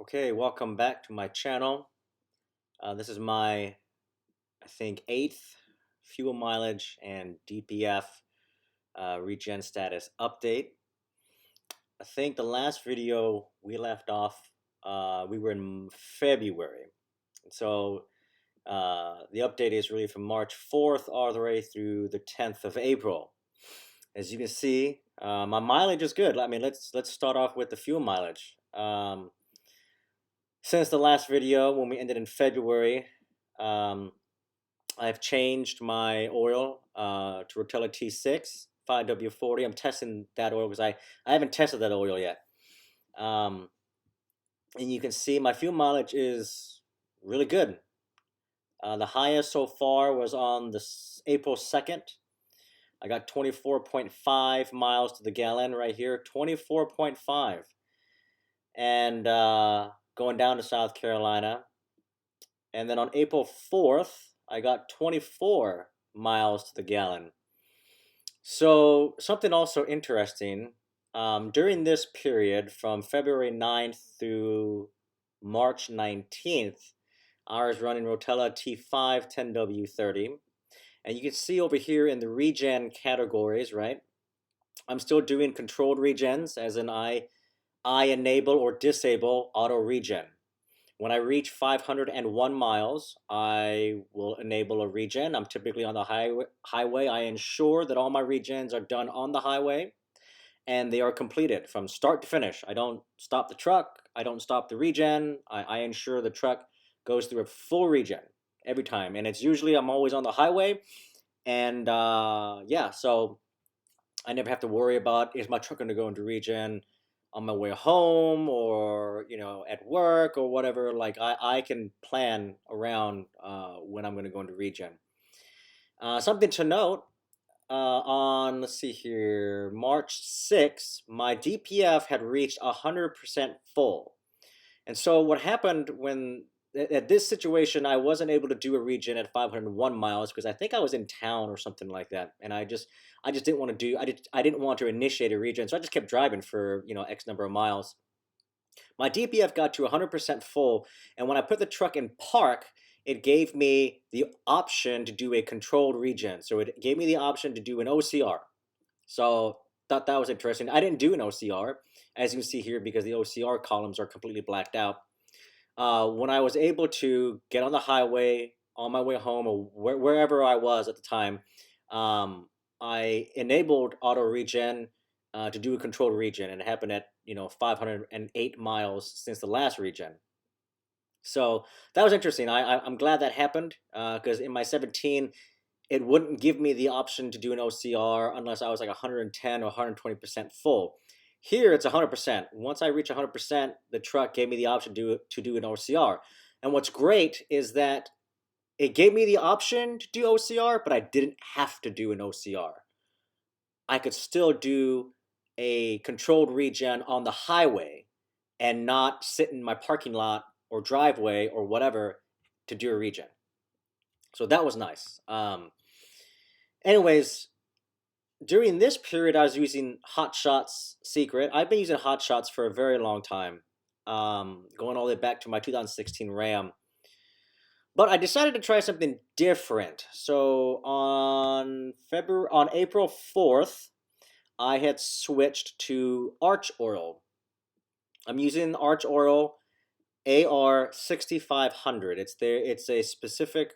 Okay, welcome back to my channel. This is my, I think, 8th fuel mileage and DPF regen status update. I think the last video we left off, we were in February. So the update is really from March 4th all the way through the 10th of April. As you can see, my mileage is good. I mean, let's start off with the fuel mileage. Since the last video, when we ended in February, I've changed my oil to Rotella T6 5W40. I'm testing that oil because I haven't tested that oil yet. And you can see my fuel mileage is really good. The highest so far was on the April 2nd. I got 24.5 miles to the gallon right here, 24.5. And going down to South Carolina. And then on April 4th, I got 24 miles to the gallon. So something also interesting, during this period from February 9th through March 19th, I was running Rotella T5 10W30. And you can see over here in the regen categories, right? I'm still doing controlled regens, as in I enable or disable auto regen. When I reach 501 miles, I will enable a regen. I'm typically on the highway. I ensure that all my regens are done on the highway and they are completed from start to finish. I don't stop the truck. I don't stop the regen. I ensure the truck goes through a full regen every time. And it's usually I'm always on the highway. And yeah, so I never have to worry about, is my truck going to go into regen on my way home or at work or whatever. Like I can plan around when I'm going to go into regen. Something to note, on, let's see here, March 6th, my DPF had reached 100% full. And so what happened when at this situation, I wasn't able to do a regen at 501 miles because I think I was in town or something like that, and I just didn't want to do. I didn't want to initiate a regen, so I just kept driving for X number of miles. My DPF got to 100% full, and when I put the truck in park, it gave me the option to do a controlled regen. So it gave me the option to do an OCR. So thought that was interesting. I didn't do an OCR, as you can see here, because the OCR columns are completely blacked out. When I was able to get on the highway on my way home or wherever I was at the time, I enabled auto regen to do a controlled regen, and it happened at 508 miles since the last regen. So that was interesting. I'm glad that happened because in my 17, it wouldn't give me the option to do an OCR unless I was like 110 or 120% full. Here it's 100%. Once I reach 100%, the truck gave me the option to do an OCR. And what's great is that it gave me the option to do OCR, but I didn't have to do an OCR. I could still do a controlled regen on the highway and not sit in my parking lot or driveway or whatever to do a regen. So that was nice. Anyways, during this period, I was using Hot Shots Secret. I've been using Hot Shots for a very long time, going all the way back to my 2016 Ram. But I decided to try something different. So on April 4th, I had switched to Arch Oil. I'm using Arch Oil AR 6500. It's a specific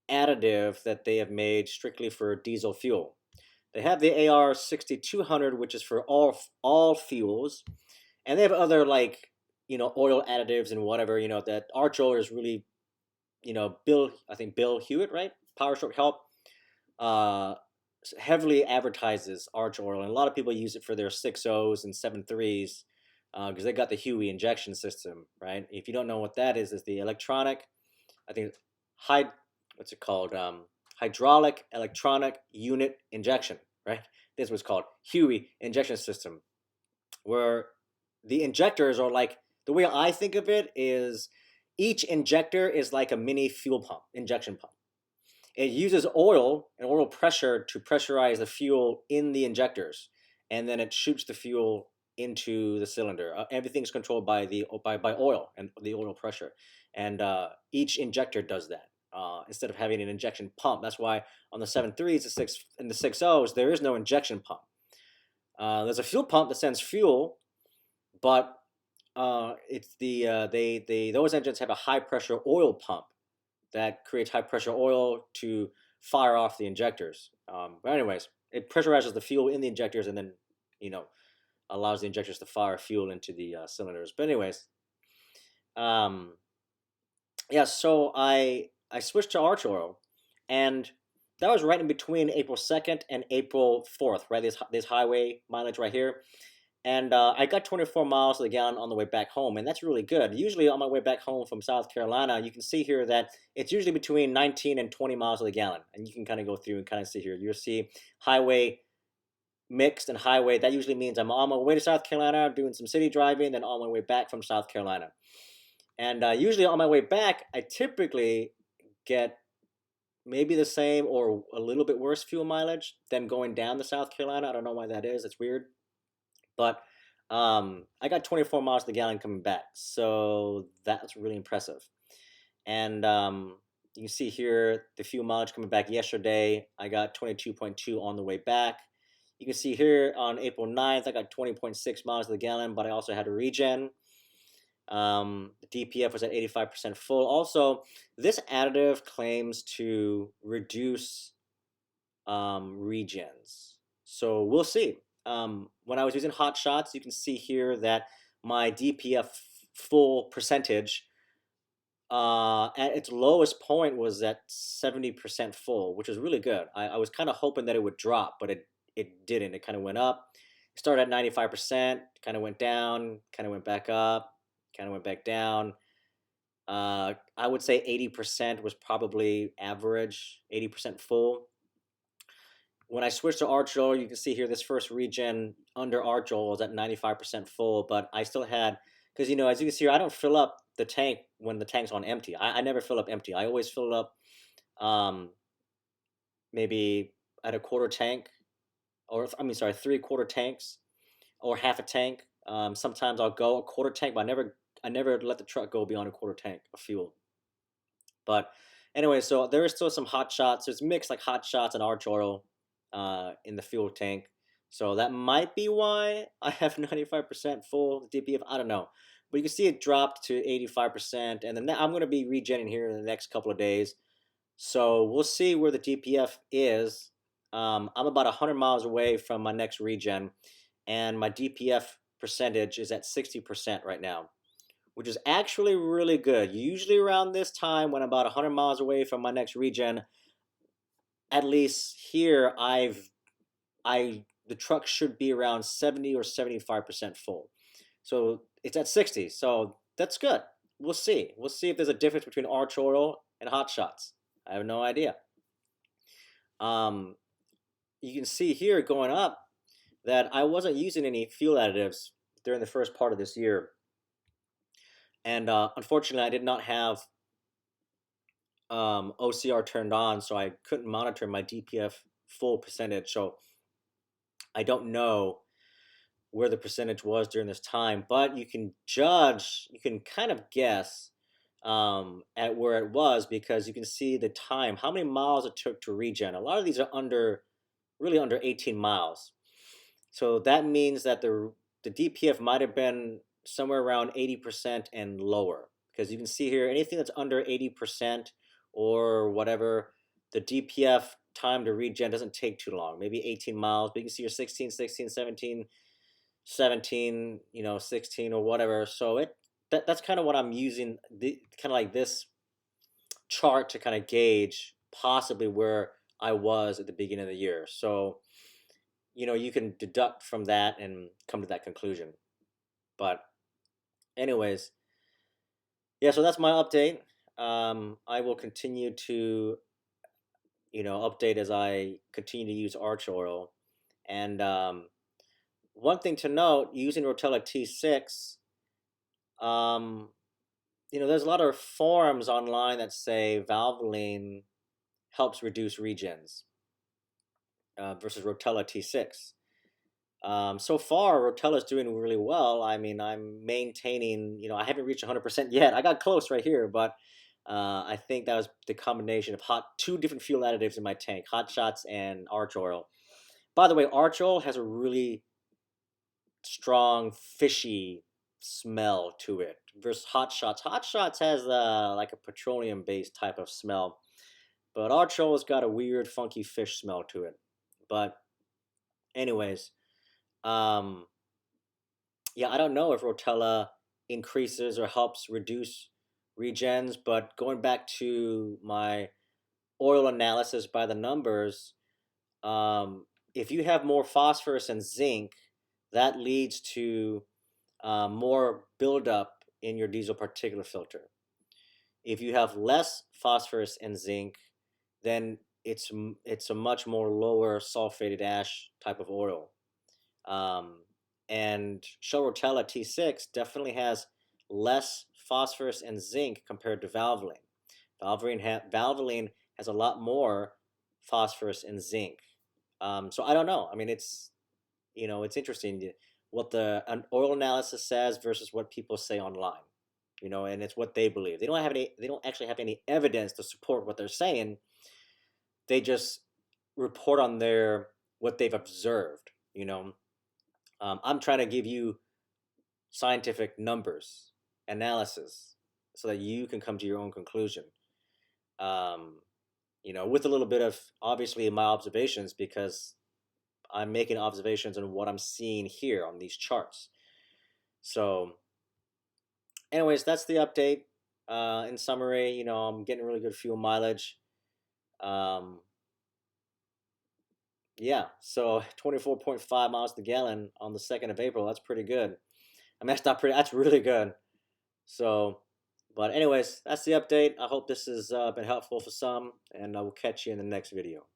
additive that they have made strictly for diesel fuel. They have the AR 6200, which is for all fuels, and they have other oil additives and whatever. That Arch Oil is really, I think Bill Hewitt, right? PowerStroke Help, heavily advertises Arch Oil, and a lot of people use it for their 6.0s and 7.3s because they got the Huey injection system, right? If you don't know what that is the electronic, I think, what's it called? Hydraulic electronic unit injection, right? This was called Huey injection system, where the injectors are like, the way I think of it is each injector is like a mini fuel pump, injection pump. It uses oil and oil pressure to pressurize the fuel in the injectors, and then it shoots the fuel into the cylinder. Everything's controlled by the by oil and the oil pressure, and each injector does that. Instead of having an injection pump, that's why on the 7.3s, the 6 and the 6.0s, there is no injection pump. There's a fuel pump that sends fuel, but it's those engines have a high pressure oil pump that creates high pressure oil to fire off the injectors. But anyways, it pressurizes the fuel in the injectors and then allows the injectors to fire fuel into the cylinders. But anyways, um, yeah. So I switched to Arch Oil, and that was right in between April 2nd and April 4th, right? This highway mileage right here. And I got 24 miles to the gallon on the way back home, and that's really good. Usually on my way back home from South Carolina, you can see here that it's usually between 19 and 20 miles to the gallon. And you can kind of go through and kind of see here. You'll see highway mixed and highway. That usually means I'm on my way to South Carolina, doing some city driving, then on my way back from South Carolina. And usually on my way back, I typically get maybe the same or a little bit worse fuel mileage than going down to South Carolina. I don't know why that is. It's weird. But I got 24 miles to the gallon coming back, so that's really impressive. And you can see here the fuel mileage coming back yesterday. I got 22.2 on the way back. You can see here on April 9th, I got 20.6 miles to the gallon, but I also had a regen. The DPF was at 85% full. Also, this additive claims to reduce regens. So we'll see. When I was using hot shots, you can see here that my DPF full percentage at its lowest point was at 70% full, which is really good. I was kind of hoping that it would drop, but it didn't. It kind of went up. It started at 95%, kind of went down, kind of went back up, kind of went back down. I would say 80% was probably average, 80% full. When I switched to Arch Oil, you can see here this first regen under Arch Oil is at 95% full, but I still had, because as you can see here, I don't fill up the tank when the tank's on empty. I never fill up empty. I always fill it up maybe at a quarter tank, or I mean, sorry, 3/4 tanks or half a tank. Sometimes I'll go a quarter tank, but I never let the truck go beyond a quarter tank of fuel. But anyway, so there is still some hot shots. There's mixed like hot shots and Arch Oil in the fuel tank. So that might be why I have 95% full DPF. I don't know. But you can see it dropped to 85%. And then I'm going to be regenning here in the next couple of days. So we'll see where the DPF is. I'm about 100 miles away from my next regen. And my DPF percentage is at 60% right now, which is actually really good. Usually around this time, when I'm about 100 miles away from my next regen, at least here the truck should be around 70 or 75% full. So it's at 60. So that's good. We'll see. We'll see if there's a difference between Arch Oil and hot shots. I have no idea. You can see here going up that I wasn't using any fuel additives during the first part of this year. And unfortunately, I did not have OCR turned on, so I couldn't monitor my DPF full percentage. So I don't know where the percentage was during this time, but you can kind of guess at where it was because you can see the time, how many miles it took to regen. A lot of these are really under 18 miles. So that means that the DPF might have been somewhere around 80% and lower, because you can see here anything that's under 80% or whatever, the DPF time to regen doesn't take too long, maybe 18 miles, but you can see your 16, 16, 17, 17, 16 or whatever. So that's kind of what I'm using, kind of like this chart to kind of gauge possibly where I was at the beginning of the year. So you can deduct from that and come to that conclusion. But anyways, yeah, so that's my update. I will continue to update as I continue to use Arch Oil. And one thing to note, using Rotella T6, there's a lot of forums online that say Valvoline helps reduce regens versus Rotella T6. So far, Rotella's doing really well. I mean, I'm maintaining, I haven't reached 100% yet. I got close right here, but I think that was the combination of two different fuel additives in my tank, Hot Shots and Arch Oil. By the way, Arch Oil has a really strong, fishy smell to it versus Hot Shots. Hot Shots has like a petroleum-based type of smell, but Arch Oil's got a weird, funky fish smell to it. But anyways, um, yeah, I don't know if Rotella increases or helps reduce regens, but going back to my oil analysis by the numbers, if you have more phosphorus and zinc, that leads to more buildup in your diesel particulate filter. If you have less phosphorus and zinc, then it's a much more lower sulfated ash type of oil. And Shell Rotella T6 definitely has less phosphorus and zinc compared to Valvoline. Valvoline has a lot more phosphorus and zinc. So I don't know. I mean, it's interesting what an oil analysis says versus what people say online. And it's what they believe. They don't actually have any evidence to support what they're saying. They just report on what they've observed. I'm trying to give you scientific numbers, analysis, so that you can come to your own conclusion. With a little bit of obviously my observations, because I'm making observations on what I'm seeing here on these charts. So, anyways, that's the update. In summary, I'm getting really good fuel mileage. Yeah, so 24.5 miles per gallon on the 2nd of April. That's pretty good. I mean, that's really good. So, but anyways, that's the update. I hope this has been helpful for some, and I will catch you in the next video.